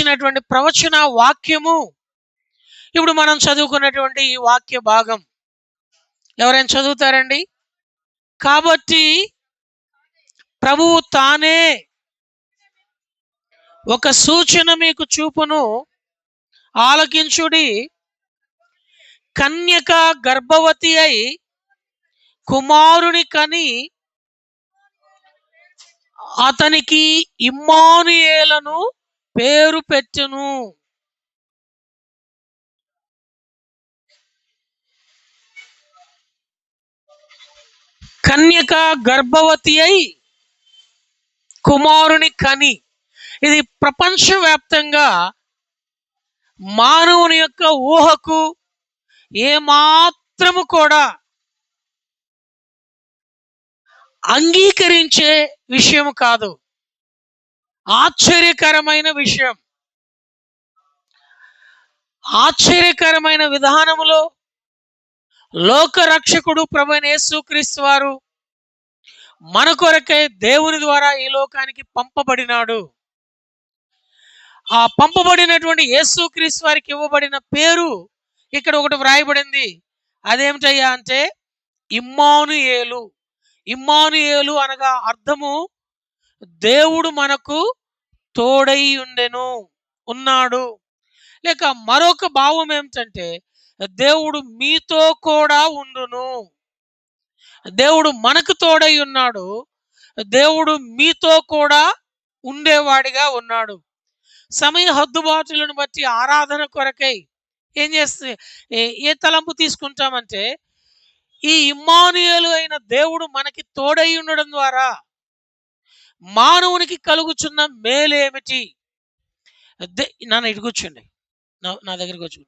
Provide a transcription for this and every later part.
ఇచ్చినటువంటి ప్రవచన వాక్యము ఇప్పుడు మనం చదువుకున్నటువంటి ఈ వాక్య భాగం. ఎవరైనా చదువుతారండి? కాబట్టి ప్రభువు తానే ఒక సూచన మీకు చూపును, ఆలకించుడి. కన్యక గర్భవతి అయి కుమారుని కని అతనికి ఇమ్మానుయేలను పేరు పెట్టును. కన్యక గర్భవతి అయి కుమారుని కని. ఇది ప్రపంచవ్యాప్తంగా మానవుని యొక్క ఊహకు ఏమాత్రము కూడా అంగీకరించే విషయం కాదు. ఆశ్చర్యకరమైన విషయం. ఆశ్చర్యకరమైన విధానములో లోకరక్షకుడు ప్రభువైన యేసుక్రీస్తు వారు మన కొరకై దేవుని ద్వారా ఈ లోకానికి పంపబడినాడు. ఆ పంపబడినటువంటి యేసుక్రీస్తు వారికి ఇవ్వబడిన పేరు ఇక్కడ ఒకటి వ్రాయబడింది. అదేమిటయ్యా అంటే ఇమ్మానుయేలు. ఇమ్మానుయేలు అనగా అర్థము దేవుడు మనకు తోడై ఉండెను, ఉన్నాడు. లేక మరొక భావం ఏమిటంటే దేవుడు మీతో కూడా ఉండును. దేవుడు మనకు తోడై ఉన్నాడు, దేవుడు మీతో కూడా ఉండేవాడిగా ఉన్నాడు. సమయ హద్దుబాటులను బట్టి ఆరాధన కొరకై ఏం చేస్తే ఏ తలంపు తీసుకుంటామంటే ఈ ఇమ్మానుయేలు అయిన దేవుడు మనకి తోడై ఉండడం ద్వారా మానవునికి కలుగుచున్న మేలేమిటి? నాన్న ఇటు కూర్చోండి, నా దగ్గరికి వచ్చి.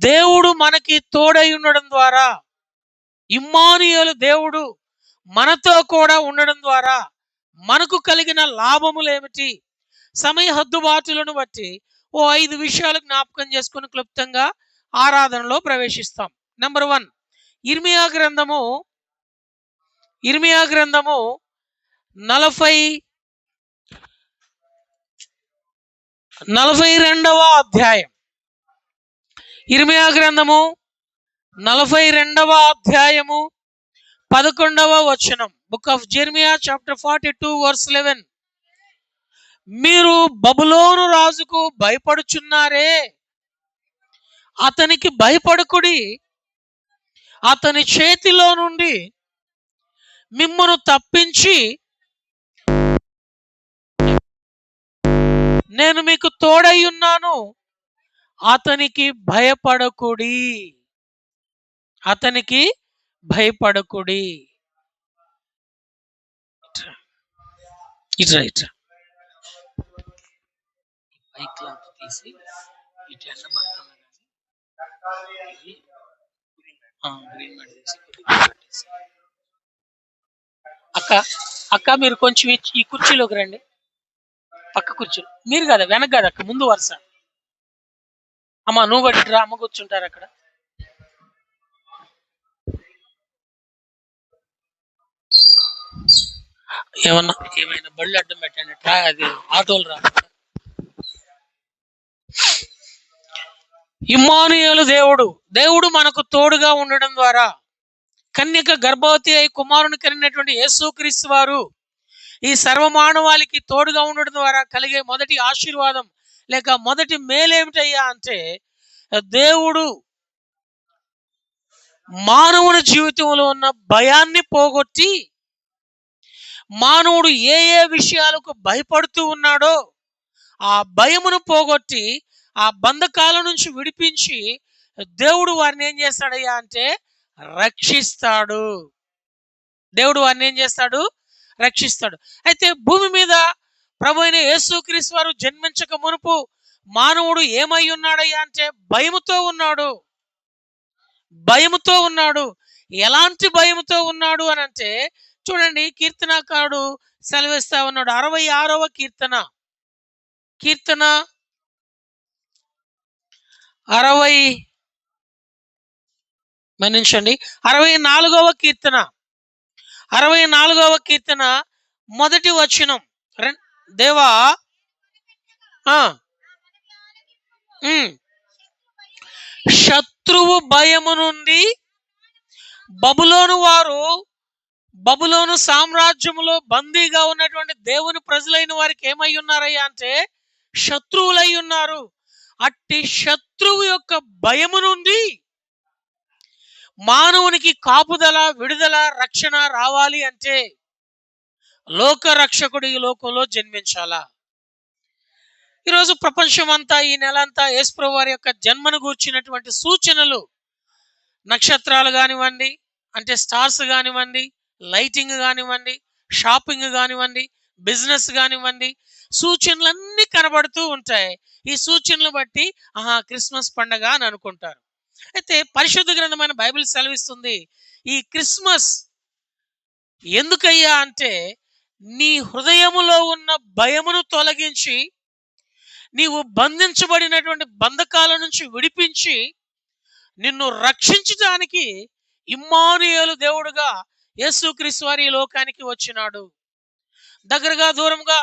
దేవుడు మనకి తోడై ఉండడం ద్వారా, ఇమ్మానుయేలు దేవుడు మనతో కూడా ఉండడం ద్వారా మనకు కలిగిన లాభములు ఏమిటి? సమయ హద్దుబాటులను బట్టి 5 విషయాలు జ్ఞాపకం చేసుకుని క్లుప్తంగా ఆరాధనలో ప్రవేశిస్తాం. నెంబర్ 1, ఇర్మియా గ్రంథము 42వ అధ్యాయం. ఇర్మియా గ్రంథము 42వ అధ్యాయము 11వ వచనం. Book of Jeremiah chapter 42 verse 11. మీరు బబులోను రాజుకు భయపడుచున్నారే, అతనికి భయపడకుడి. అతని చేతిలో నుండి మిమ్మును తప్పించి నేను మీకు తోడై ఉన్నాను. అతనికి భయపడకుడి. అతనికి భయపడకుడి. ఇట్రా తీసి ఇటు ఎండ పడుతుంది. అక్క మీరు కొంచెం ఈ కుర్చీలోకి రండి. పక్క కుర్చీ మీరు కదా, వెనక కదా అక్క, ముందు వరుస. అమ్మ నువ్వు కూడా రా, అమ్మ కూర్చుంటారు అక్కడ. ఏమైనా బళ్ళు అడ్డం పెట్టండి, అది ఆటోలు రా. ఇమ్మానుయేలు దేవుడు మనకు తోడుగా ఉండడం ద్వారా కన్యక గర్భవతి అయి కుమారుని కనినటువంటి యేసుక్రీస్తు వారు ఈ సర్వమానవాళికి తోడుగా ఉండడం ద్వారా కలిగే మొదటి ఆశీర్వాదం లేక మొదటి మేలేమిటయ్యా అంటే దేవుడు మానవుని జీవితంలో ఉన్న భయాన్ని పోగొట్టి మానవుడు ఏ విషయాలకు భయపడుతూ ఉన్నాడో ఆ భయమును పోగొట్టి ఆ బంధకాల నుంచి విడిపించి దేవుడు వారిని ఏం చేస్తాడయ్యా అంటే రక్షిస్తాడు. దేవుడు వారిని ఏం చేస్తాడు? రక్షిస్తాడు. అయితే భూమి మీద ప్రభు అయిన యేసుక్రీస్తు వారు జన్మించక మునుపు మానవుడు ఏమై ఉన్నాడయ్యా అంటే భయముతో ఉన్నాడు. ఎలాంటి భయముతో ఉన్నాడు అని అంటే చూడండి, కీర్తనాకారుడు సెలవిస్తా ఉన్నాడు. 66వ కీర్తన 64వ కీర్తన మొదటి వచనం. దేవా ఉమ్. శత్రువు భయము నుండి బబులోను సామ్రాజ్యములో బందీగా ఉన్నటువంటి దేవుని ప్రజలైన వారికి ఏమై ఉన్నారయ్యా అంటే శత్రువులై ఉన్నారు. అట్టి శత్రువు యొక్క భయము నుండి మానవునికి కాపుదల, విడుదల, రక్షణ రావాలి అంటే లోక రక్షకుడు ఈ లోకంలో జన్మించాలా. ఈరోజు ప్రపంచం అంతా ఈ నెలంతా యేసుప్రభువు వారి యొక్క జన్మను గూర్చినటువంటి సూచనలు, నక్షత్రాలు కానివ్వండి, అంటే స్టార్స్ కానివ్వండి, లైటింగ్ కానివ్వండి, షాపింగ్ కానివ్వండి, బిజినెస్ కానివ్వండి, సూచనలన్నీ కనబడుతూ ఉంటాయి. ఈ సూచనలు బట్టి ఆహా క్రిస్మస్ పండగ అని అనుకుంటారు. అయితే పరిశుద్ధ గ్రంథమైన బైబిల్ సెలవిస్తుంది, ఈ క్రిస్మస్ ఎందుకయ్యా అంటే నీ హృదయములో ఉన్న భయమును తొలగించి నీవు బంధించబడినటువంటి బంధకాల నుంచి విడిపించి నిన్ను రక్షించడానికి ఇమ్మానుయేలు దేవుడుగా యేసుక్రీస్తు వారి ఈ లోకానికి వచ్చినాడు. దగ్గరగా దూరంగా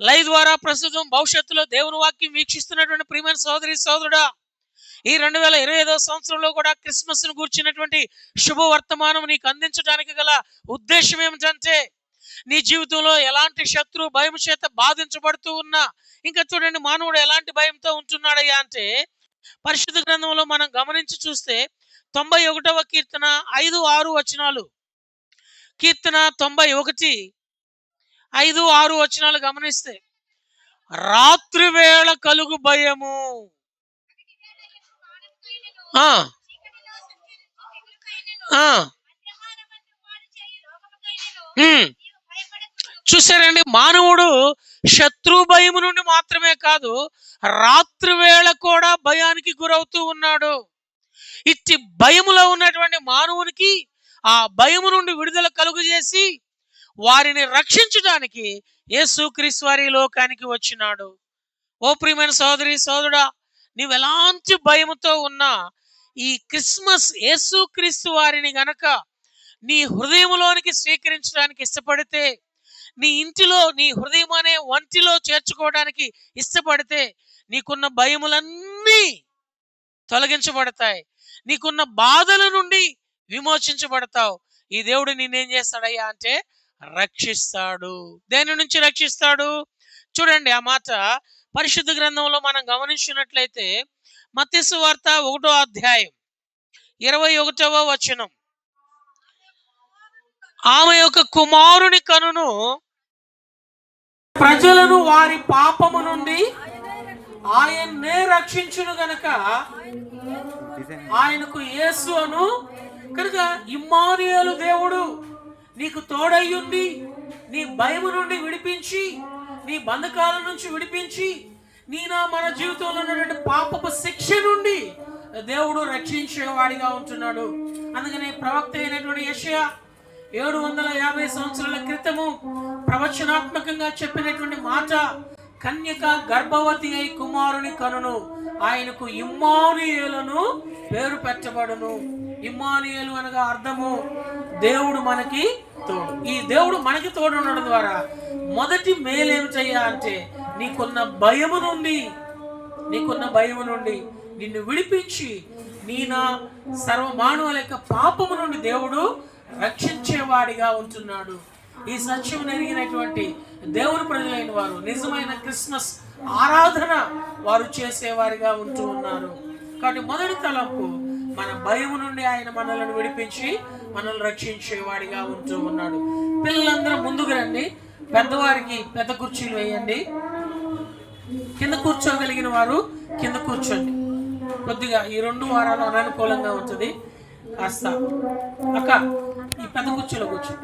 లైవ్ ద్వారా ప్రస్తుతం భవిష్యత్తులో దేవుని వాక్యం వీక్షిస్తున్నటువంటి ప్రియమైన సోదరి సోదరుడా, ఈ 2025వ సంవత్సరంలో కూడా క్రిస్మస్ ను గూర్చినటువంటి శుభవర్తమానం నీకు అందించడానికి గల ఉద్దేశం ఏమిటంటే నీ జీవితంలో ఎలాంటి శత్రు భయం చేత బాధించబడుతూ ఉన్నా, ఇంకా చూడండి మానవుడు ఎలాంటి భయంతో ఉంటున్నాడయ్యా అంటే పరిశుద్ధ గ్రంథంలో మనం గమనించి చూస్తే 91వ కీర్తన 5-6 వచనాలు, కీర్తన 91 5-6 వచనాలు గమనిస్తే రాత్రి వేళ కలుగు భయము, ఆ ఆ చూసారండి, మానవుడు శత్రు భయము నుండి మాత్రమే కాదు రాత్రి వేళ కూడా భయానికి గురవుతూ ఉన్నాడు. ఇట్టి భయములో ఉన్నటువంటి మానవునికి ఆ భయము నుండి విడుదల కలుగజేసి వారిని రక్షించడానికి యేసుక్రీస్తు వారి లోకానికి వచ్చినాడు. ఓ ప్రియమైన సోదరి సోదరుడా, నీవు ఎలాంటి భయముతో ఉన్నా ఈ క్రిస్మస్ యేసుక్రీస్తు వారిని గనక నీ హృదయంలోనికి స్వీకరించడానికి ఇష్టపడితే, నీ ఇంటిలో నీ హృదయం అనే వంటిలో చేర్చుకోవడానికి ఇష్టపడితే నీకున్న భయములన్నీ తొలగించబడతాయి, నీకున్న బాధల నుండి విమోచించబడతావు. ఈ దేవుడు నిన్నేం చేస్తాడయ్యా అంటే రక్షిస్తాడు. దేని నుంచి రక్షిస్తాడు? చూడండి ఆ మాట పరిశుద్ధ గ్రంథంలో మనం గమనించినట్లయితే మత్తయి సువార్త 1వ అధ్యాయం 21వ వచనం, ఆమె యొక్క కుమారుని కనును ప్రజలను వారి పాపము నుండి ఆయన్నే రక్షించును గనక ఆయనకు యేసు అను. కనుక ఇమ్మానుయేలు దేవుడు నీకు తోడయ్యుండి నీ భయము నుండి విడిపించి, నీ బంధకాల నుంచి విడిపించి, మన జీవితంలో ఉన్నటువంటి పాపపు శిక్ష నుండి దేవుడు రక్షించేవాడిగా ఉంటున్నాడు. అందుకని ప్రవక్త అయినటువంటి యెషయా 750 సంవత్సరాల క్రితము ప్రవచనాత్మకంగా చెప్పినటువంటి మాట, కన్యక గర్భవతి అయి కుమారుని కనును, ఆయనకు ఇమ్మానుయేలును పేరు పెట్టబడును. ఇమ్మానుయేలు అనగా అర్థము దేవుడు మనకి తోడు. ఈ దేవుడు మనకి తోడు ఉండడం ద్వారా మొదటి మేలేమిటయ్యా అంటే నీకున్న భయము నుండి నిన్ను విడిపించి నా సర్వమానవుల యొక్క పాపము నుండి దేవుడు రక్షించేవాడిగా ఉంటున్నాడు. ఈ సత్యం ఎరిగినటువంటి దేవుని ప్రజలైన వారు నిజమైన క్రిస్మస్ ఆరాధన వారు చేసేవారిగా ఉంటూ ఉన్నారు. కాబట్టి మొదటి తలంపు మన భయము నుండి ఆయన మనల్ని విడిపించి మనల్ని రక్షించేవాడిగా ఉంటూ ఉన్నాడు. పిల్లలందరూ ముందుకు రండి, పెద్దవారికి పెద్ద కుర్చీలు వేయండి, కింద కూర్చోగలిగిన వారు కింద కూర్చోండి. కొద్దిగా ఈ 2 వారాలు అననుకూలంగా ఉంటుంది. కాస్త అక్క ఈ పెద్ద కుర్చీలో కూర్చో.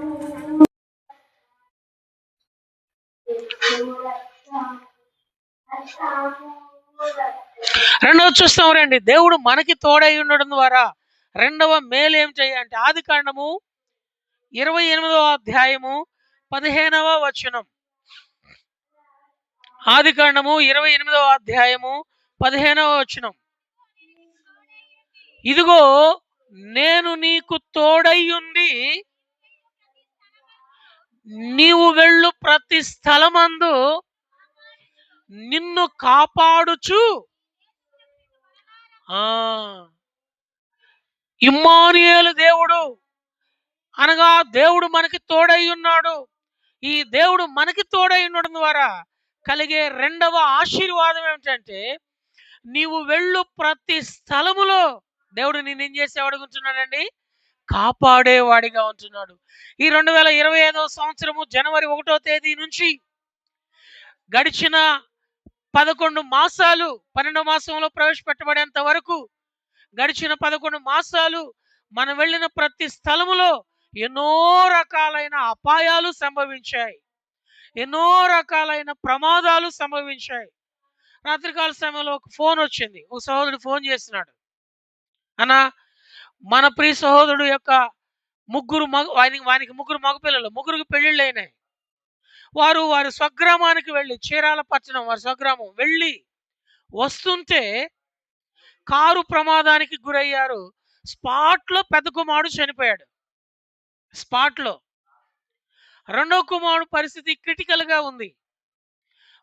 రెండవ చూస్తాం రండి, దేవుడు మనకి తోడై ఉండడం ద్వారా రెండవ మేలు ఏమిటి అంటే ఆదికాండము 28వ అధ్యాయము 15వ వచనం. ఆదికాండము 28వ అధ్యాయము 15వ వచనం, ఇదిగో నేను నీకు తోడయ్యుండి నీవు వెళ్ళు ప్రతి స్థలమందు నిన్ను కాపాడుచు ఆ ఇమ్మానుయేలు దేవుడు అనగా దేవుడు మనకి తోడై ఉన్నాడు. ఈ దేవుడు మనకి తోడై ఉండడం ద్వారా కలిగే రెండవ ఆశీర్వాదం ఏమిటంటే, నీవు వెళ్ళు ప్రతి స్థలములో దేవుడు నిన్నేం చేసేవాడు ఉంటున్నాడండి? కాపాడేవాడిగా ఉంటున్నాడు. ఈ 2025 సంవత్సరము జనవరి 1వ తేదీ నుంచి గడిచిన 11 మాసాలు, 12వ మాసంలో ప్రవేశపెట్టబడేంత వరకు గడిచిన 11 మాసాలు మనం వెళ్ళిన ప్రతి స్థలములో ఎన్నో రకాలైన అపాయాలు సంభవించాయి. ఎన్నో రకాలైన ప్రమాదాలు సంభవించాయి. రాత్రికాల సమయంలో ఒక ఫోన్ వచ్చింది. ఒక సహోదరుడు ఫోన్ చేస్తున్నాడు. అన్నా, మన ప్రియ సహోదరుడు యొక్క వానికి ముగ్గురు మగపిల్లలు, ముగ్గురికి పెళ్లిళ్ళైనాయి. వారు వారి స్వగ్రామానికి వెళ్ళి, చీరాల పట్టణం వారి స్వగ్రామం వెళ్ళి వస్తుంటే కారు ప్రమాదానికి గురయ్యారు. స్పాట్లో పెద్ద కుమారుడు చనిపోయాడు. స్పాట్లో. రెండో కుమారుడు పరిస్థితి క్రిటికల్‌గా ఉంది.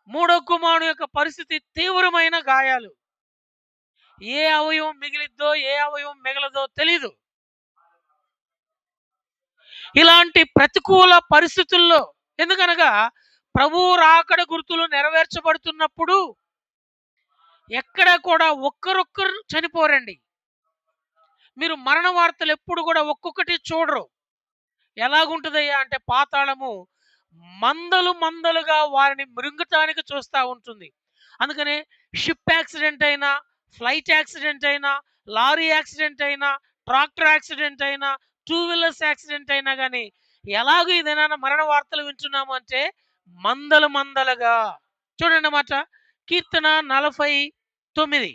మూడో కుమారుడు యొక్క పరిస్థితి తీవ్రమైన గాయాలు. ఏ అవయవం మిగిలిద్దో, ఏ అవయవం మిగలదో తెలీదు. ఇలాంటి ప్రతికూల పరిస్థితుల్లో, ఎందుకనగా ప్రభువు రాకడ గుర్తులు నెరవేర్చబడుతున్నప్పుడు ఎక్కడ కూడా ఒక్కరొక్కరు చనిపోరండి. మీరు మరణ వార్తలు ఎప్పుడు కూడా ఒక్కొక్కటి చూడరు. ఎలాగుంటదయ్యా అంటే, పాతాళము మందలు మందలుగా వారిని మృంగటానికి చూస్తా ఉంటుంది. అందుకనే షిప్ యాక్సిడెంట్ అయినా, ఫ్లైట్ యాక్సిడెంట్ అయినా, లారీ యాక్సిడెంట్ అయినా, ట్రాక్టర్ యాక్సిడెంట్ అయినా, టూ వీలర్స్ యాక్సిడెంట్ అయినా కానీ ఎలాగో ఏదైనా మరణ వార్తలు వింటున్నాము అంటే మందలు మందలుగా. చూడండి అన్నమాట. కీర్తన 49,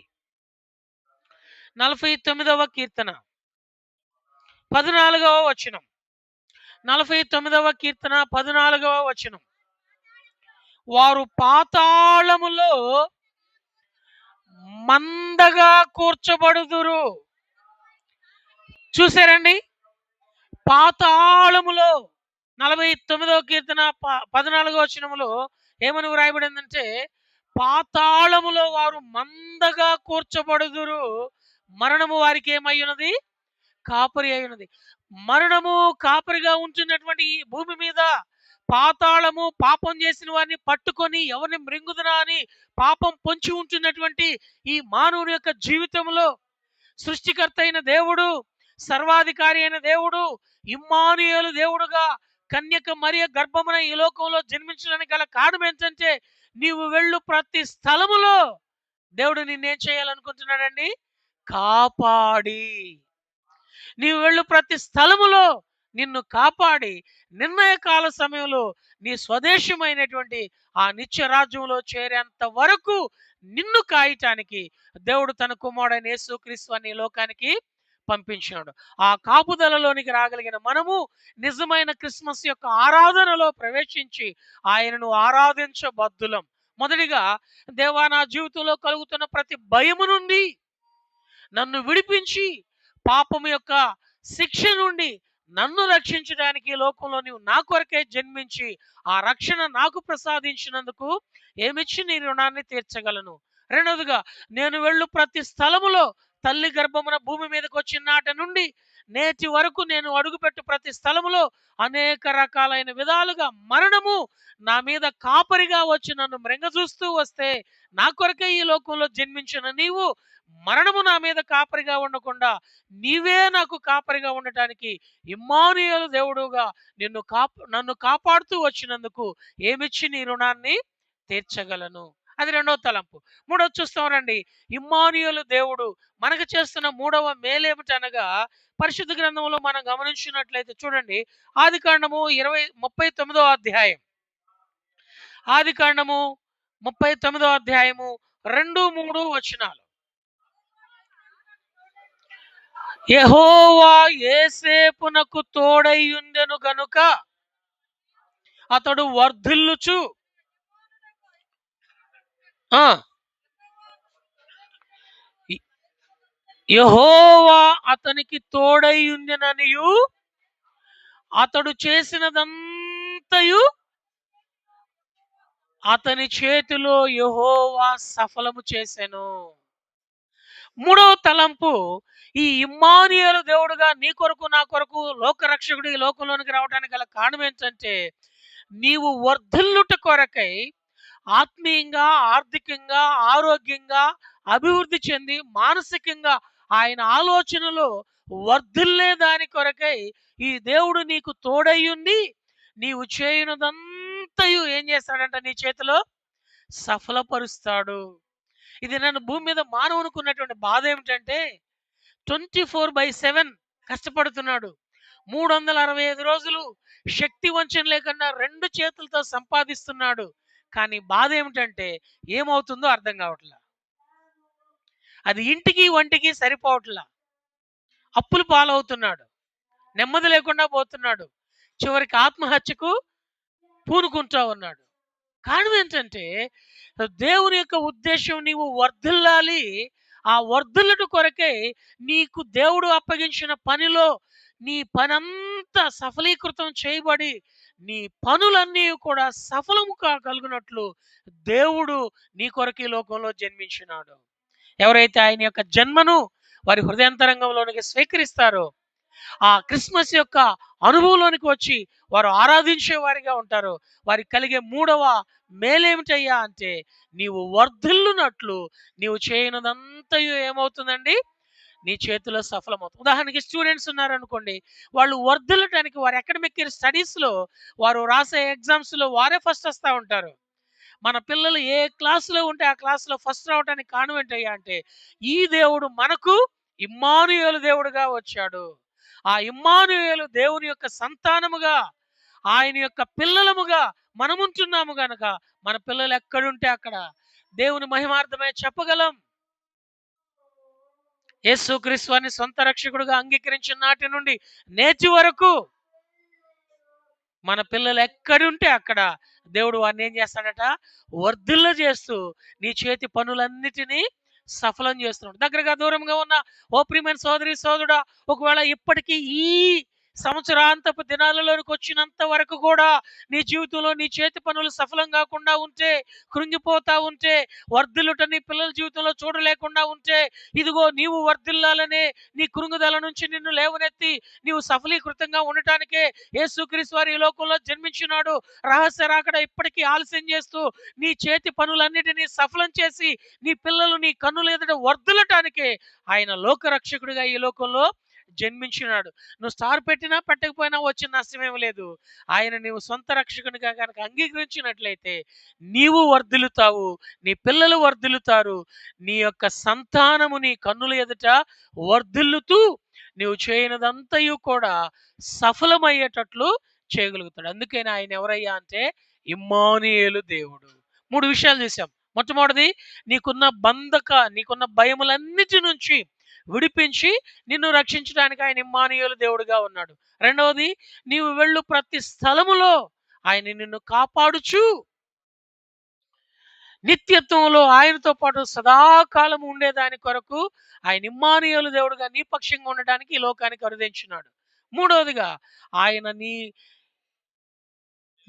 49వ కీర్తన 14వ వచనం. 49వ కీర్తన 14వ వచనం. వారు పాతాళములో మందగా కూర్చబడుదురు. చూసారండి? పాతాళములో 49వ కీర్తన 14వ వచనములో ఏమని వ్రాయబడిందంటే, పాతాళములో వారు మందగా కూర్చబడుదురు. మరణము వారికి ఏమయ్యున్నది? కాపరి అయినది. మరణము కాపరిగా ఉంటున్నటువంటి ఈ భూమి మీద పాతాళము పాపం చేసిన వారిని పట్టుకొని ఎవరిని మృంగుదునా అని పాపం పొంచి ఉంటున్నటువంటి ఈ మానవుని యొక్క జీవితంలో సృష్టికర్త అయిన దేవుడు, సర్వాధికారి అయిన దేవుడు, ఇమ్మానుయేలు దేవుడుగా కన్యక మరియ గర్భమున ఈ లోకంలో జన్మించడానికి గల కారణం ఏంటంటే, నీవు వెళ్ళు ప్రతి స్థలములో దేవుడు నిన్నేం చేయాలనుకుంటున్నాడండి? కాపాడి. నీవు వెళ్ళు ప్రతి స్థలములో నిన్ను కాపాడి నిర్ణయకాల సమయంలో నీ స్వదేశమైనటువంటి ఆ నిత్య రాజ్యంలో చేరేంత వరకు నిన్ను కాయటానికి దేవుడు తన కుమారుడైన యేసుక్రీస్తు అనే లోకానికి పంపించాడు. ఆ కాపుదలలోనికి రాగలిగిన మనము నిజమైన క్రిస్మస్ యొక్క ఆరాధనలో ప్రవేశించి ఆయనను ఆరాధించబద్దులం. మొదటిగా, దేవా, నా జీవితంలో కలుగుతున్న ప్రతి భయము నుండి నన్ను విడిపించి పాపము యొక్క శిక్ష నుండి నన్ను రక్షించడానికి లోకంలో నీవు నా కొరకే జన్మించి ఆ రక్షణ నాకు ప్రసాదించినందుకు ఏమిచ్చి నీ రుణాన్ని తీర్చగలను. రెండవదిగా, నేను వెళ్ళు ప్రతి స్థలములో తల్లి గర్భమున భూమి మీదకి వచ్చిన నాటి నుండి నేటి వరకు నేను అడుగుపెట్టు ప్రతి స్థలములో అనేక రకాలైన విధాలుగా మరణము నా మీద కాపరిగా వచ్చి నన్ను మృంగజూస్తూ వస్తే, నా కొరకే ఈ లోకంలో జన్మించిన నీవు మరణము నా మీద కాపరిగా ఉండకుండా నీవే నాకు కాపరిగా ఉండటానికి ఇమ్మానుయేలు దేవుడుగా నన్ను కాపాడుతూ వచ్చినందుకు ఏమిచ్చి నీ రుణాన్ని తీర్చగలను. అది రెండవ తలంపు. మూడవ చూస్తాం రండి. ఇమ్మానుయేలు దేవుడు మనకు చేస్తున్న మూడవ మేలేమిటనగా, పరిశుద్ధ గ్రంథంలో మనం గమనించినట్లయితే చూడండి, ఆదికాండము 39వ అధ్యాయం. ఆదికాండము 39వ అధ్యాయము 2, 3 వచనాలు. యెహోవా యోసేపునకు తోడైయుండెను గనుక అతడు వర్ధిల్లుచు యెహోవా అతనికి తోడైయుండెననియు అతడు చేసినదంతయు అతని చేతిలో యెహోవా సఫలము చేసెను. మూడవ తలంపు, ఈ ఇమ్మానుయేలు దేవుడుగా నీ కొరకు నా కొరకు లోకరక్షకుడు ఈ లోకంలోనికి రావడానికి గల కారణం ఏంటంటే, నీవు వర్ధిల్లుట కొరకై ఆత్మీయంగా, ఆర్థికంగా, ఆరోగ్యంగా అభివృద్ధి చెంది మానసికంగా ఆయన ఆలోచనలో వర్ధిల్లే దాని కొరకై ఈ దేవుడు నీకు తోడయ్యుండి నీవు చేయనుదంతయు ఏం చేస్తాడంట, నీ చేతిలో సఫలపరుస్తాడు. ఇది నన్ను భూమి మీద మానవునికి ఉన్నటువంటి బాధ ఏమిటంటే, 24/7 కష్టపడుతున్నాడు. 365 రోజులు శక్తి వంచన లేకుండా రెండు చేతులతో సంపాదిస్తున్నాడు. కానీ బాధ ఏమిటంటే ఏమవుతుందో అర్థం కావట్లా. అది ఇంటికి వంటికి సరిపోవట్లా. అప్పులు పాలవుతున్నాడు. నెమ్మది లేకుండా పోతున్నాడు. చివరికి ఆత్మహత్యకు పూనుకుంటా ఉన్నాడు. కారణం ఏంటంటే, దేవుని యొక్క ఉద్దేశం నీవు వర్ధిల్లాలి. ఆ వర్ధిల్లుట కొరకే నీకు దేవుడు అప్పగించిన పనిలో నీ పనంతా సఫలీకృతం చేయబడి నీ పనులన్నీ కూడా సఫలము కాగలిగినట్లు దేవుడు నీ కొరకు ఈ లోకంలో జన్మించినాడు. ఎవరైతే ఆయన యొక్క జన్మను వారి హృదయాంతరంగంలోనికి స్వీకరిస్తారో, ఆ క్రిస్మస్ యొక్క అనుభవంలోనికి వచ్చి వారు ఆరాధించే వారిగా ఉంటారు. వారికి కలిగే మూడవ మేలేమిటయ్యా అంటే, నీవు వర్ధిల్లునట్లు నీవు చేయనదంతయు ఏమవుతుందండి, నీ చేతిలో సఫలమవుతుంది. ఉదాహరణకి స్టూడెంట్స్ ఉన్నారనుకోండి, వాళ్ళు వర్ధిల్లటానికి వారి అకాడమిక్ స్టడీస్లో వారు రాసే ఎగ్జామ్స్లో వారే ఫస్ట్ వస్తూ ఉంటారు. మన పిల్లలు ఏ క్లాసులో ఉంటే ఆ క్లాసులో ఫస్ట్ రావడానికి కారణం ఏంటయ్యా అంటే, ఈ దేవుడు మనకు ఇమ్మానుయేలు దేవుడుగా వచ్చాడు. ఆ ఇమ్మానుయేలు దేవుని యొక్క సంతానముగా, ఆయన యొక్క పిల్లలముగా మనముంటున్నాము గనక మన పిల్లలు ఎక్కడుంటే అక్కడ దేవుని మహిమార్థమే చెప్పగలం. యేసుక్రీస్తు వారిని సొంత రక్షకుడుగా అంగీకరించిన నాటి నుండి నేటి వరకు మన పిల్లలు ఎక్కడుంటే అక్కడ దేవుడు వారిని ఏం చేస్తాడట, వర్ధిల్ల చేస్తూ నీ చేతి పనులన్నిటినీ సఫలం చేస్తున్నాడు. దగ్గరగా దూరంగా ఉన్న ఓ ప్రియమైన సోదరి సోదరుడా, ఒకవేళ ఇప్పటికీ ఈ సంవత్సరాంతపు దినాలలోనికి వచ్చినంత వరకు కూడా నీ జీవితంలో నీ చేతి పనులు సఫలం కాకుండా ఉంటే, కృంగిపోతా ఉంటే, వర్ధిల్లుట నీ పిల్లల జీవితంలో చూడలేకుండా ఉంటే, ఇదిగో నీవు వర్ధిల్లాలనే నీ కృంగుదల నుంచి నిన్ను లేవనెత్తి నీవు సఫలీకృతంగా ఉండటానికే యేసుక్రీస్తు వారు ఈ లోకంలో జన్మించినాడు. రహస్య రాకడ ఇప్పటికీ ఆలస్యం చేస్తూ నీ చేతి పనులన్నిటినీ సఫలం చేసి నీ పిల్లలు నీ కన్నుల ఎదుట వర్ధిల్లటానికే ఆయన లోకరక్షకుడిగా ఈ లోకంలో జన్మించినాడు. నువ్వు స్టార్ పెట్టినా పెట్టకపోయినా వచ్చిన నష్టమేం లేదు. ఆయన నీవు సొంత రక్షకునిగా కనుక అంగీకరించినట్లయితే నీవు వర్ధిల్లుతావు, నీ పిల్లలు వర్ధిల్లుతారు, నీ యొక్క సంతానము నీ కన్నుల ఎదుట వర్ధిల్లుతూ నీవు చేయనదంతయు కూడా సఫలమయ్యేటట్లు చేయగలుగుతాడు. అందుకని ఆయన ఎవరయ్యా అంటే ఇమ్మానుయేలు దేవుడు. 3 విషయాలు చూసాం. మొట్టమొదటిది, నీకున్న భయములన్నిటి నుంచి విడిపించి నిన్ను రక్షించడానికి ఆయన ఇమ్మానుయేలు దేవుడుగా ఉన్నాడు. రెండవది, నీవు వెళ్ళు ప్రతి స్థలములో ఆయన నిన్ను కాపాడుచు నిత్యత్వంలో ఆయనతో పాటు సదాకాలం ఉండేదాని కొరకు ఆయన ఇమ్మానుయేలు దేవుడుగా నీ పక్షంగా ఉండడానికి ఈ లోకానికి అరుదించినాడు. మూడవదిగా, ఆయన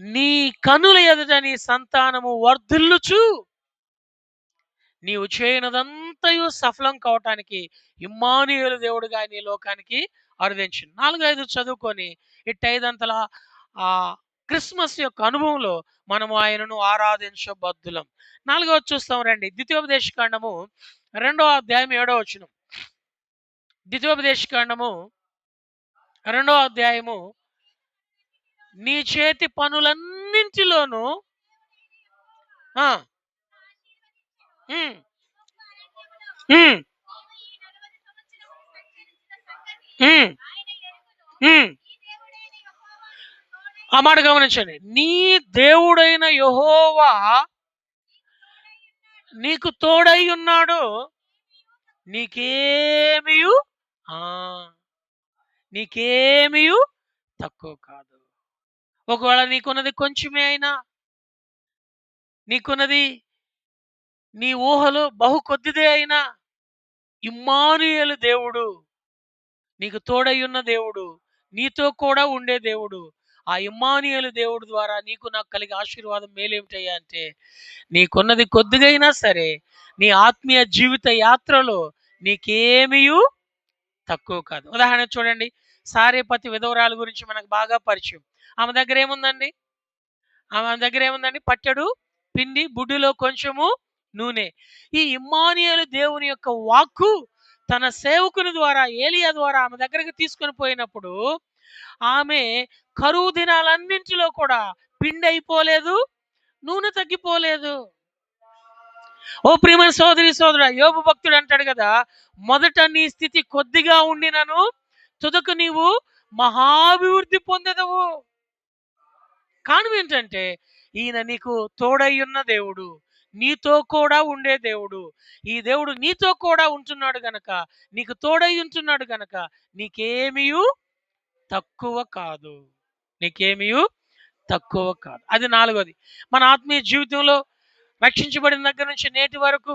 నీ కనుల ఎదుట నీ సంతానము వర్ధిల్లుచు నీవు చేయనదంతయు సఫలం కావటానికి ఇమ్మానుయేలు దేవుడుగా ఆయన ఈ లోకానికి అరుదించింది. 4-5 చదువుకొని ఇట్ట 5 ఆ క్రిస్మస్ యొక్క అనుభవంలో మనము ఆయనను ఆరాధించబద్దులం. 4వది చూస్తాం రండి. ద్వితీయోపదేశకాండము 2వ అధ్యాయం 7వ వచనం. ద్వితీయోపదేశకాండము 2వ అధ్యాయము, నీ చేతి పనులన్నింటిలోనూ ఉమ్, ఉమ్, ఉమ్, ఉమ్. ఆ మాట గమనించండి. నీ దేవుడైన యెహోవా నీకు తోడై ఉన్నాడు, నీకేమియు నీకేమియు తక్కువ కాదు. ఒకవేళ నీకున్నది కొంచెమే అయినా, నీకున్నది నీ ఊహలో బహు కొద్దిదే అయినా, ఇమ్మానుయేలు దేవుడు నీకు తోడై ఉన్న దేవుడు, నీతో కూడా ఉండే దేవుడు. ఆ ఇమ్మానుయేలు దేవుడు ద్వారా నీకు నాకు కలిగే ఆశీర్వాదం మేలేమిటయ్యా అంటే, నీకున్నది కొద్దిగైనా సరే నీ ఆత్మీయ జీవిత యాత్రలో నీకేమియు తక్కువ కాదు. ఉదాహరణ చూడండి, సారేపతి విధవరాలు గురించి మనకు బాగా పరిచయం. ఆమె దగ్గర ఏముందండి? పట్టెడు పిండి, బుడ్డిలో కొంచెము నూనె. ఈ ఇమ్మానుయేలు దేవుని యొక్క వాక్కు తన సేవకుని ద్వారా, ఏలియా ద్వారా ఆమె దగ్గరికి తీసుకొని పోయినప్పుడు ఆమె కరువు దినాలన్నింటిలో కూడా పిండి అయిపోలేదు, నూనె తగ్గిపోలేదు. ఓ ప్రియమైన సోదరి సోదరుడా, యోబు భక్తుడు అంటాడు కదా, మొదట నీ స్థితి కొద్దిగా ఉండినను తుదకు నీవు మహాభివృద్ధి పొందెదవు. కారణం ఏంటంటే ఈయన నీకు తోడై ఉన్న దేవుడు, నీతో కూడా ఉండే దేవుడు. ఈ దేవుడు నీతో కూడా ఉంటున్నాడు గనక, నీకు తోడై ఉంటున్నాడు గనక నీకేమియు తక్కువ కాదు. నీకేమియు తక్కువ కాదు. అది నాలుగోది. మన ఆత్మీయ జీవితంలో రక్షించబడిన దగ్గర నుంచి నేటి వరకు,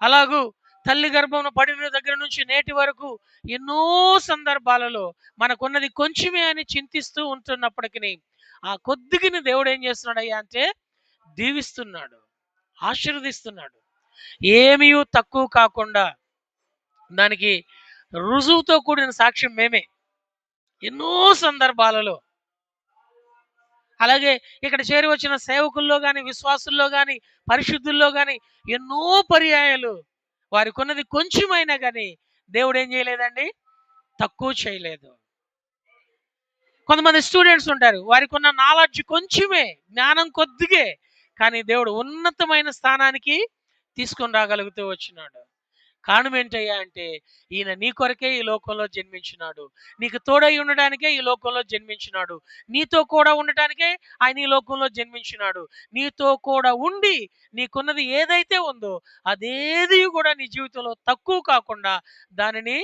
అలాగూ తల్లి గర్భంలో పడిన దగ్గర నుంచి నేటి వరకు ఎన్నో సందర్భాలలో మనకున్నది కొంచెమే అని చింతిస్తూ ఉంటున్నప్పటికీ ఆ కొద్దిగిని దేవుడు ఏం చేస్తున్నాడయ్యా అంటే దీవిస్తున్నాడు, ఆశీర్వదిస్తున్నాడు. ఏమీ తక్కువ కాకుండా. దానికి రుజువుతో కూడిన సాక్ష్యం మేమే ఎన్నో సందర్భాలలో. అలాగే ఇక్కడ చేరి వచ్చిన సేవకుల్లో కానీ, విశ్వాసుల్లో కానీ, పరిశుద్ధుల్లో కానీ ఎన్నో పర్యాయాలు వారికి ఉన్నది కొంచెమైనా కానీ దేవుడు ఏం చేయలేదండి, తక్కువ చేయలేదు. కొంతమంది స్టూడెంట్స్ ఉంటారు, వారికి ఉన్న నాలెడ్జ్ కొంచెమే, జ్ఞానం కొద్దిగే, కానీ దేవుడు ఉన్నతమైన స్థానానికి తీసుకొని రాగలుగుతూ వచ్చినాడు. కారణం ఏంటయ్యా అంటే ఈయన నీ కొరకే ఈ లోకంలో జన్మించినాడు, నీకు తోడై ఉండడానికే ఈ లోకంలో జన్మించినాడు, నీతో కూడా ఉండటానికే ఆయన ఈ లోకంలో జన్మించినాడు. నీతో కూడా ఉండి నీకున్నది ఏదైతే ఉందో అదేది కూడా నీ జీవితంలో తక్కువ కాకుండా దానిని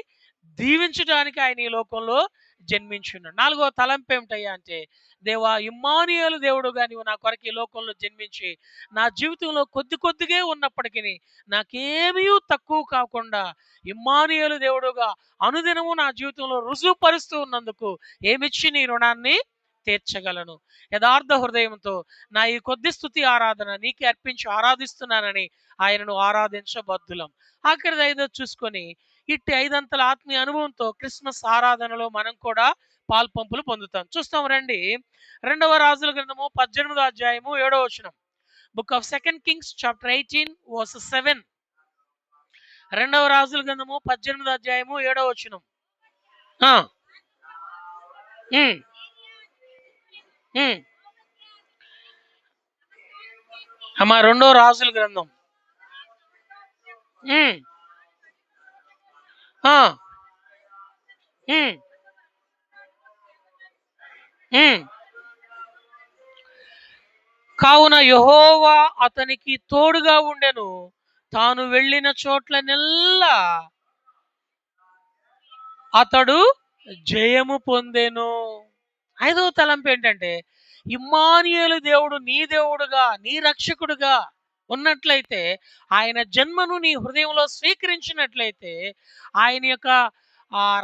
దీవించడానికి ఆయన ఈ లోకంలో జన్మించున్నాడు. నాలుగో తలంపు ఏమిటయ్యా అంటే, దేవా ఇమ్మానుయేలు దేవుడుగా నీవు నా కొరకు ఈ లోకంలో జన్మించి నా జీవితంలో కొద్దిగా ఉన్నప్పటికీ నాకేమీ తక్కువ కాకుండా ఇమ్మానుయేలు దేవుడుగా అనుదినము నా జీవితంలో రుజువుపరుస్తూ ఉన్నందుకు ఏమిచ్చి నీ రుణాన్ని తీర్చగలను. యథార్థ హృదయంతో నా ఈ కొద్ది స్తుతి ఆరాధన నీకే అర్పించి ఆరాధిస్తున్నానని ఆయనను ఆరాధించబద్దులం. ఆఖరిది ఐదో చూసుకొని, ఇట్టి ఐదంతల ఆత్మీయ అనుభవంతో క్రిస్మస్ ఆరాధనలో మనం కూడా పాల్పంపులు పొందుతాం. చూస్తాం రండి, 2వ రాజుల గ్రంథము 18వ అధ్యాయము 7వ వచనం. Book of 2 kings chapter 18 verse 7. 2వ రాజుల గ్రంథము 18వ అధ్యాయము 7వ వచనం. అమ్మా 2వ రాజుల గ్రంథం కావున యెహోవా అతనికి తోడుగా ఉండెను, తాను వెళ్ళిన చోట్లనెల్లా అతడు జయము పొందెను. ఐదవ తలంపు ఏంటంటే, ఇమ్మానుయేలు దేవుడు నీ దేవుడుగా, నీ రక్షకుడుగా ఉన్నట్లయితే, ఆయన జన్మను నీ హృదయంలో స్వీకరించినట్లయితే, ఆయన యొక్క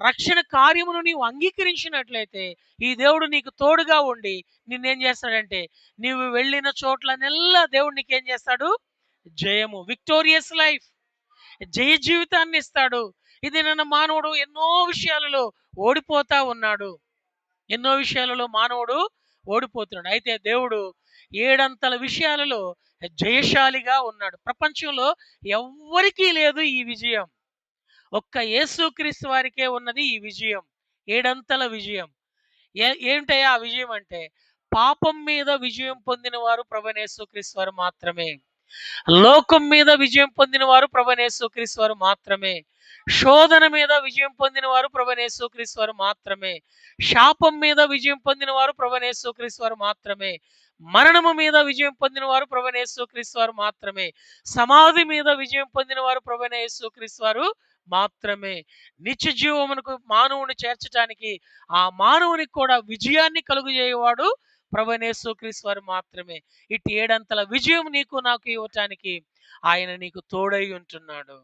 రక్షణ కార్యమును నీవు అంగీకరించినట్లయితే, ఈ దేవుడు నీకు తోడుగా ఉండి నిన్నేం చేస్తాడంటే, నీవు వెళ్ళిన చోట్లనెల్లా దేవుడు నీకేం చేస్తాడు, జయము, విక్టోరియస్ లైఫ్, జయ జీవితాన్ని ఇస్తాడు. ఇది నన్న మానవుడు ఎన్నో విషయాలలో ఓడిపోతా ఉన్నాడు, ఎన్నో విషయాలలో మానవుడు ఓడిపోతున్నాడు. అయితే దేవుడు 7 అంతల విషయాలలో జయశాలిగా ఉన్నాడు. ప్రపంచంలో ఎవ్వరికీ లేదు ఈ విజయం, ఒక్క యేసుక్రీస్తు వారికే ఉన్నది ఈ విజయం, 7 అంతల విజయం. ఏంటయ్యా ఆ విజయం అంటే, పాపం మీద విజయం పొందిన వారు ప్రభువైన యేసుక్రీస్తు వారు మాత్రమే. లోకం మీద విజయం పొందిన వారు ప్రభువైన యేసుక్రీస్తు వారు మాత్రమే. శోధన మీద విజయం పొందిన వారు ప్రభువైన యేసుక్రీస్తు వారు మాత్రమే. శాపం మీద విజయం పొందిన వారు ప్రభువైన యేసుక్రీస్తు వారు మాత్రమే. మరణము మీద విజయం పొందిన వారు ప్రభువైన యేసుక్రీస్తు వారు మాత్రమే. సమాధి మీద విజయం పొందిన వారు ప్రభువైన యేసుక్రీస్తు వారు మాత్రమే. నిత్య జీవమునకు మానవుని చేర్చడానికి, ఆ మానవునికి కూడా విజయాన్ని కలుగజేయవాడు ప్రభువైన యేసుక్రీస్తు వారు మాత్రమే. ఇటు 7 అంతల విజయం నీకు నాకు ఇవ్వటానికి ఆయన నీకు తోడై ఉంటున్నాడు.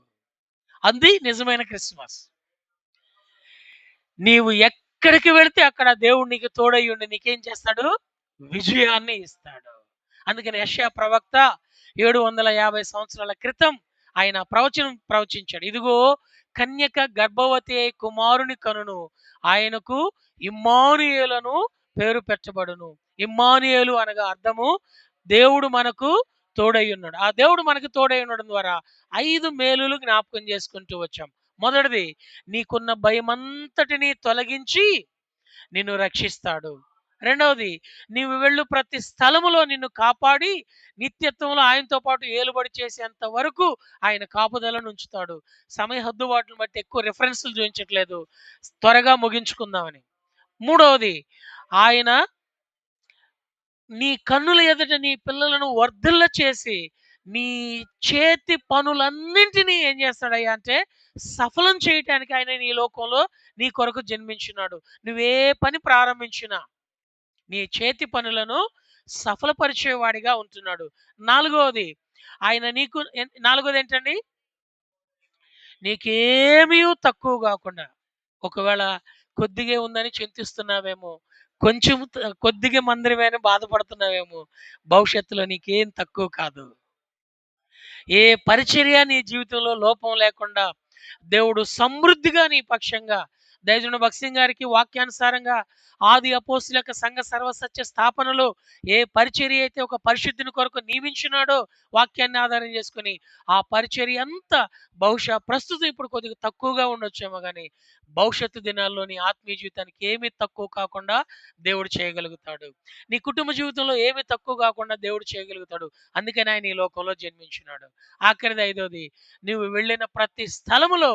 అది నిజమైన క్రిస్మస్. నీవు ఎక్కడికి వెళితే అక్కడ దేవుడు నీకు తోడై ఉండి నీకేం చేస్తాడు, విజయాన్ని ఇస్తాడు. అందుకని యెషయా ప్రవక్త 750 సంవత్సరాల క్రితం ఆయన ప్రవచనం ప్రవచించాడు. ఇదిగో కన్యక గర్భవతి అయి కుమారుని కనును, ఆయనకు ఇమ్మానుయేలను పేరు పెట్టబడును. ఇమ్మానుయేలు అనగా అర్థము దేవుడు మనకు తోడై ఉన్నాడు. ఆ దేవుడు మనకు తోడై ఉండడం ద్వారా 5 మేలులు జ్ఞాపకం చేసుకుంటూ వచ్చాం. మొదటిది, నీకున్న భయమంతటిని తొలగించి నిన్ను రక్షిస్తాడు. రెండవది, నీవు వెళ్ళు ప్రతి స్థలములో నిన్ను కాపాడి నిత్యత్వంలో ఆయనతో పాటు ఏలుబడి చేసేంత వరకు ఆయన కాపుదలను ఉంచుతాడు. సమయ హద్దుబాట్లను బట్టి ఎక్కువ రిఫరెన్స్లు చూపించట్లేదు, త్వరగా ముగించుకుందామని. మూడవది, ఆయన నీ కన్నుల ఎదుట నీ పిల్లలను వర్ధిల్ల చేసి నీ చేతి పనులన్నింటినీ ఏం చేస్తాడయ్యా అంటే సఫలం చేయటానికి ఆయన నీ లోకంలో నీ కొరకు జన్మించున్నాడు. నువ్వే పని ప్రారంభించినా నీ చేతి పనులను సఫలపరిచేవాడిగా ఉంటున్నాడు. నాలుగవది, ఆయన నీకు నాలుగోది ఏంటండి? నీకేమీ తక్కువ కాకుండా, ఒకవేళ కొద్దిగే ఉందని చింతిస్తున్నావేమో, కొంచెం కొద్దిగా మందిరమే అని బాధపడుతున్నావేమో, భవిష్యత్తులో నీకేం తక్కువ కాదు. ఏ పరిచర్య నీ జీవితంలో లోపం లేకుండా దేవుడు సమృద్ధిగా నీ పక్షంగా, దైవజనుడు భక్సింగ్ గారికి వాక్యానుసారంగా ఆది అపోస్తుల యొక్క సంఘ సర్వసత్య స్థాపనలో ఏ పరిచర్య అయితే ఒక పరిశుద్ధిని కొరకు నియమించినాడో వాక్యాన్ని ఆధారం చేసుకుని, ఆ పరిచర్య అంతా బహుశా ప్రస్తుతం ఇప్పుడు కొద్దిగా తక్కువగా ఉండొచ్చేమో కానీ భవిష్యత్తు దినాల్లో నీ ఆత్మీయ జీవితానికి ఏమీ తక్కువ కాకుండా దేవుడు చేయగలుగుతాడు. నీ కుటుంబ జీవితంలో ఏమీ తక్కువ కాకుండా దేవుడు చేయగలుగుతాడు. అందుకని ఆయన ఈ లోకంలో జన్మించినాడు. ఆఖరిది, ఐదోది, నువ్వు వెళ్ళిన ప్రతి స్థలములో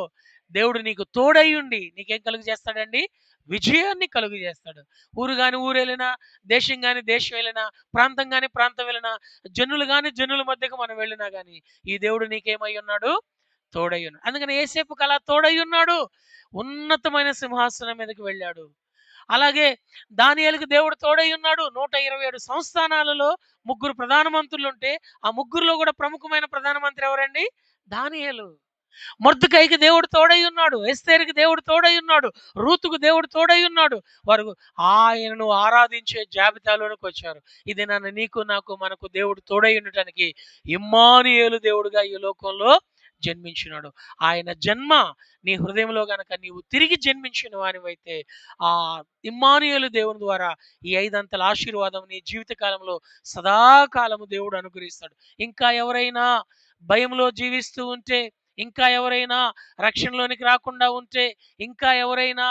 దేవుడు నీకు తోడై ఉండి నీకేం కలుగు చేస్తాడండి? విజయాన్ని కలుగు చేస్తాడు. ఊరు గాని ఊరు వెళ్ళినా, దేశం గాని దేశం వెళ్ళినా, ప్రాంతం గాని ప్రాంతం వెళ్ళినా, జనులు గాని జనుల మధ్యకు మనం వెళ్ళినా గాని ఈ దేవుడు నీకేమై ఉన్నాడు? తోడై ఉన్నాడు. అందుకని యేసేపుకు అలా తోడై ఉన్నాడు, ఉన్నతమైన సింహాసనం మీదకి వెళ్ళాడు. అలాగే దానియేలుకు దేవుడు తోడై ఉన్నాడు. 127 సంస్థానాలలో 3 ప్రధానమంత్రులు ఉంటే ఆ ముగ్గురులో కూడా ప్రముఖమైన ప్రధానమంత్రి ఎవరండి? దానియేలు. మొర్దెకైకి దేవుడు తోడై ఉన్నాడు. ఎస్తేరుకి దేవుడు తోడై ఉన్నాడు. రూతుకు దేవుడు తోడై ఉన్నాడు. వారు ఆయనను ఆరాధించే జాబితాలోనికి వచ్చారు. ఇది నన్ను నీకు నాకు మనకు దేవుడు తోడై ఉండటానికి ఇమ్మానుయేలు దేవుడుగా ఈ లోకంలో జన్మించినాడు. ఆయన జన్మ నీ హృదయంలో గనక నీవు తిరిగి జన్మించిన వానివైతే ఆ ఇమ్మానుయేలు దేవుని ద్వారా ఈ 5 అంతల ఆశీర్వాదం నీ జీవిత కాలంలో సదాకాలము దేవుడు అనుగ్రహిస్తాడు. ఇంకా ఎవరైనా భయంలో జీవిస్తూ ఉంటే, ఇంకా ఎవరైనా రక్షణలోనికి రాకుండా ఉంటే, ఇంకా ఎవరైనా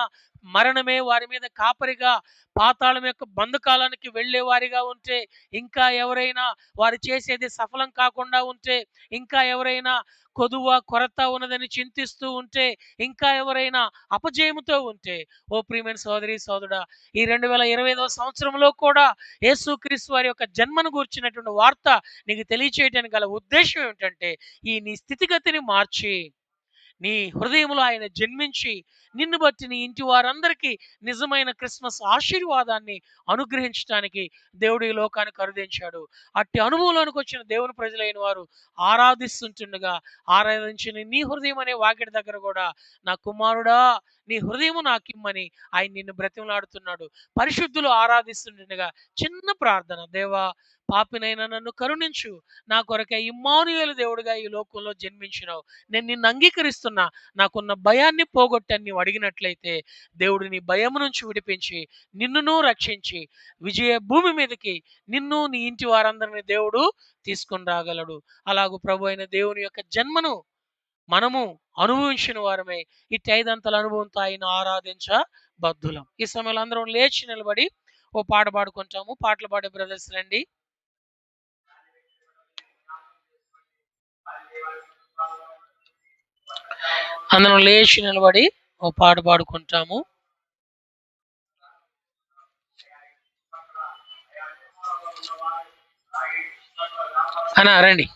మరణమే వారి మీద కాపరిగా పాతాళం యొక్క బంధకాలానికి వెళ్ళే వారిగా ఉంటే, ఇంకా ఎవరైనా వారు చేసేది సఫలం కాకుండా ఉంటే, ఇంకా ఎవరైనా కొదువ కొరత ఉన్నదని చింతిస్తూ ఉంటే, ఇంకా ఎవరైనా అపజయముతో ఉంటే, ఓ ప్రియమైన సోదరి సోదరుడా, ఈ 2025వ సంవత్సరంలో కూడా యేసుక్రీస్తు వారి యొక్క జన్మను గూర్చినటువంటి వార్త నీకు తెలియచేయడానికి గల ఉద్దేశం ఏమిటంటే, ఈ నీ స్థితిగతిని మార్చి నీ హృదయంలో ఆయన జన్మించి నిన్ను బట్టి నీ ఇంటి వారందరికీ నిజమైన క్రిస్మస్ ఆశీర్వాదాన్ని అనుగ్రహించడానికి దేవుడు ఈ లోకానికి కరుదించాడు. అట్టి అనుభవంలోనికి వచ్చిన దేవుని ప్రజలైన వారు ఆరాధిస్తుంటుండగా, ఆరాధించిన నీ హృదయం అనే వాకిటి దగ్గర కూడా నా కుమారుడా నీ హృదయము నాకిమ్మని ఆయన నిన్ను బ్రతిమలాడుతున్నాడు. పరిశుద్ధులు ఆరాధిస్తుండగా చిన్న ప్రార్థన, దేవా పాపినైనా నన్ను కరుణించు, నా కొరకై ఇమ్మానుయేలు దేవుడిగా ఈ లోకంలో జన్మించినావు, నేను నిన్ను అంగీకరిస్తున్నా, నాకున్న భయాన్ని పోగొట్టని నీవు అడిగినట్లయితే దేవుడు నీ భయము నుంచి విడిపించి నిన్నును రక్షించి విజయ భూమి మీదకి నిన్ను నీ ఇంటి వారందరిని దేవుడు తీసుకొని రాగలడు. అలాగూ ప్రభు అయిన దేవుని యొక్క జన్మను మనము అనుభవించిన వారమే ఇట్టి 5 అంతల అనుభవంతో ఆయన ఆరాధించ బద్ధులం. ఈ సమయంలో అందరం లేచి నిలబడి ఓ పాట పాడుకుంటాము. పాటలు పాడే బ్రదర్స్ రండి. అందరం లేచి నిలబడి ఓ పాట పాడుకుంటాము. అన్నా రండి.